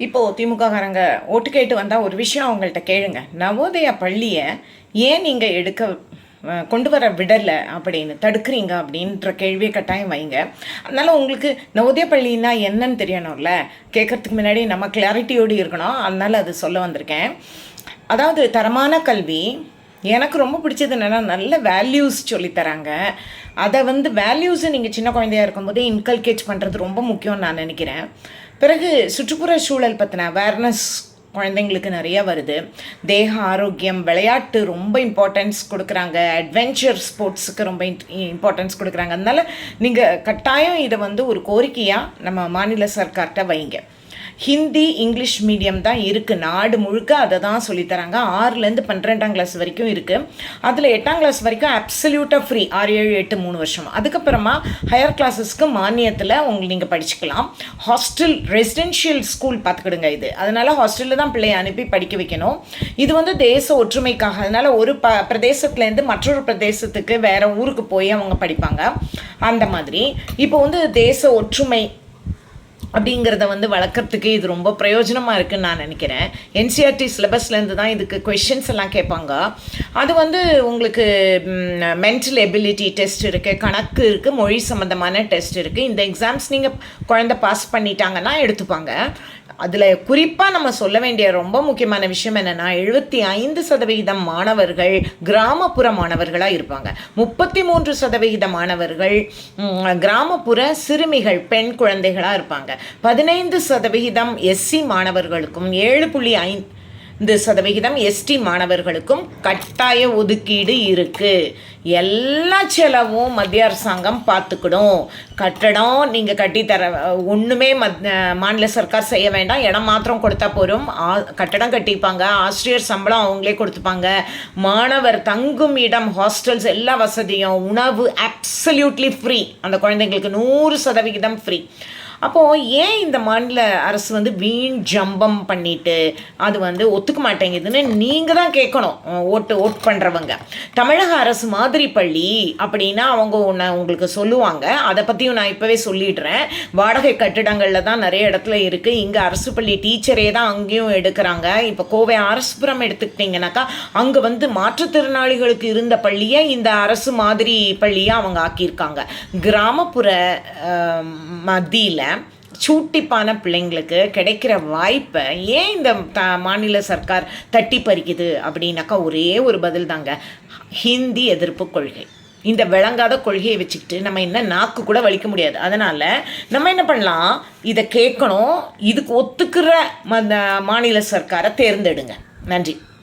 இப்போது திமுககாரங்க ஓட்டு கேட்டு வந்தால் ஒரு விஷயம் அவங்கள்ட்ட கேளுங்க. நவோதயா பள்ளியை ஏன் நீங்கள் கொண்டு வர விடலை அப்படின்னு தடுக்கிறீங்க அப்படின்ற கேள்வியை கட்டாயம் வைங்க. அதனால் உங்களுக்கு நவோதயா பள்ளின்னா என்னன்னு தெரியணும்ல. கேட்குறதுக்கு முன்னாடி நம்ம கிளாரிட்டியோடு இருக்கணும். அதனால் அது சொல்ல வந்திருக்கேன். அதாவது தரமான கல்வி எனக்கு ரொம்ப பிடிச்சது என்னென்னா நல்ல வேல்யூஸ் சொல்லித்தராங்க. அதை வேல்யூஸை நீங்கள் சின்ன குழந்தையாக இருக்கும்போதே இன்கல்கேட் பண்ணுறது ரொம்ப முக்கியம்னு நான் நினைக்கிறேன். பிறகு சுற்றுப்புற சூழல் பற்றின அவேர்னஸ் குழந்தைங்களுக்கு நிறையா வருது. தேக ஆரோக்கியம், விளையாட்டு ரொம்ப இம்பார்ட்டன்ஸ் கொடுக்குறாங்க. அட்வென்ச்சர் ஸ்போர்ட்ஸுக்கு ரொம்ப இம்பார்ட்டன்ஸ் கொடுக்குறாங்க. அதனால் நீங்கள் கட்டாயம் இதை ஒரு கோரிக்கையாக நம்ம மாநில சர்க்கார்கிட்ட வைங்க. ஹிந்தி இங்கிலீஷ் மீடியம் தான் இருக்குது. நாடு முழுக்க அதை தான் சொல்லித்தராங்க. 6லேருந்து 12ஆம் கிளாஸ் வரைக்கும் இருக்குது. அதில் 8ஆம் கிளாஸ் வரைக்கும் அப்சல்யூட்டாக ஃப்ரீ. 6, 7, 8, 3 வருஷம். அதுக்கப்புறமா ஹையர் கிளாஸஸ்க்கு மானியத்தில் நீங்கள் படிச்சுக்கலாம். ஹாஸ்டல் ரெசிடென்ஷியல் ஸ்கூல் பார்த்துக்கிடுங்க இது. அதனால் ஹாஸ்டலில் தான் பிள்ளையை அனுப்பி படிக்க வைக்கணும். இது தேச ஒற்றுமைக்காக. அதனால் ஒரு பிரதேசத்துலேருந்து மற்றொரு பிரதேசத்துக்கு வேறு ஊருக்கு போய் அவங்க படிப்பாங்க. அந்த மாதிரி இப்போ தேச ஒற்றுமை அப்படிங்கிறத வளர்க்குறதுக்கு இது ரொம்ப பிரயோஜனமாக இருக்குதுன்னு நான் நினைக்கிறேன். என்சிஆர்டி சிலபஸ்லேருந்து தான் இதுக்கு கொஷின்ஸ் எல்லாம் கேட்பாங்க. அது உங்களுக்கு மென்டல் எபிலிட்டி டெஸ்ட் இருக்குது, கணக்கு இருக்குது, மொழி சம்மந்தமான டெஸ்ட் இருக்குது. இந்த எக்ஸாம்ஸ் நீங்கள் குழந்தை பாஸ் பண்ணிட்டாங்கன்னா எடுத்துப்பாங்க. அதில் குறிப்பாக நம்ம சொல்ல வேண்டிய ரொம்ப முக்கியமான விஷயம் என்னென்னா 75% மாணவர்கள் கிராமப்புற மாணவர்களாக இருப்பாங்க. 33% மாணவர்கள் கிராமப்புற சிறுமிகள் பெண் குழந்தைகளாக இருப்பாங்க. 15% எஸ்சி மாணவர்களுக்கும் 7.5% எஸ்டி மாணவர்களுக்கும் கட்டாய ஒதுக்கீடு இருக்குது. எல்லா செலவும் மத்திய அரசாங்கம் பார்த்துக்கிடும். கட்டடம் நீங்கள் கட்டித்தர ஒன்றுமே மாநில சர்க்கார் செய்ய வேண்டாம். இடம் மாத்திரம் கொடுத்தா போதும். கட்டடம் கட்டிப்பாங்க. ஆசிரியர் சம்பளம் அவங்களே கொடுத்துப்பாங்க. மாணவர் தங்கும் இடம், ஹாஸ்டல்ஸ், எல்லா வசதியும், உணவு அப்சல்யூட்லி ஃப்ரீ. அந்த குழந்தைங்களுக்கு 100% ஃப்ரீ. அப்போது ஏன் இந்த மாநில அரசு வீண் ஜம்பம் பண்ணிட்டு அது ஒத்துக்க மாட்டேங்குதுன்னு நீங்கள் தான் கேட்கணும். ஓட் பண்ணுறவங்க. தமிழக அரசு மாதிரி பள்ளி அப்படின்னா அவங்க உங்களுக்கு சொல்லுவாங்க. அதை பற்றியும் நான் இப்போவே சொல்லிடுறேன். வாடகை கட்டிடங்களில் தான் நிறைய இடத்துல இருக்குது. இங்கே அரசு பள்ளி டீச்சரே தான் அங்கேயும் எடுக்கிறாங்க. இப்போ கோவை அரசுபுரம் எடுத்துக்கிட்டிங்கனாக்கா அங்கே மாற்றுத்திறனாளிகளுக்கு இருந்த பள்ளியை இந்த அரசு மாதிரி பள்ளியாக அவங்க ஆக்கியிருக்காங்க. கிராமப்புற மத்தியில் சூட்டிப்பான பிள்ளைங்களுக்கு கிடைக்கிற வாய்ப்பை ஏன் இந்த மாநில சர்க்கார் தட்டி பறிக்குது அப்படின்னாக்கா ஒரே ஒரு பதில் தாங்க, ஹிந்தி எதிர்ப்பு கொள்கை. இந்த விளங்காத கொள்கையை வச்சுக்கிட்டு நம்ம என்ன நாக்கு கூட வலிக்க முடியாது. அதனால் நம்ம என்ன பண்ணலாம், இதை கேட்கணும். இதுக்கு ஒத்துக்கிற மாநில சர்க்காரை தேர்ந்தெடுங்க. நன்றி.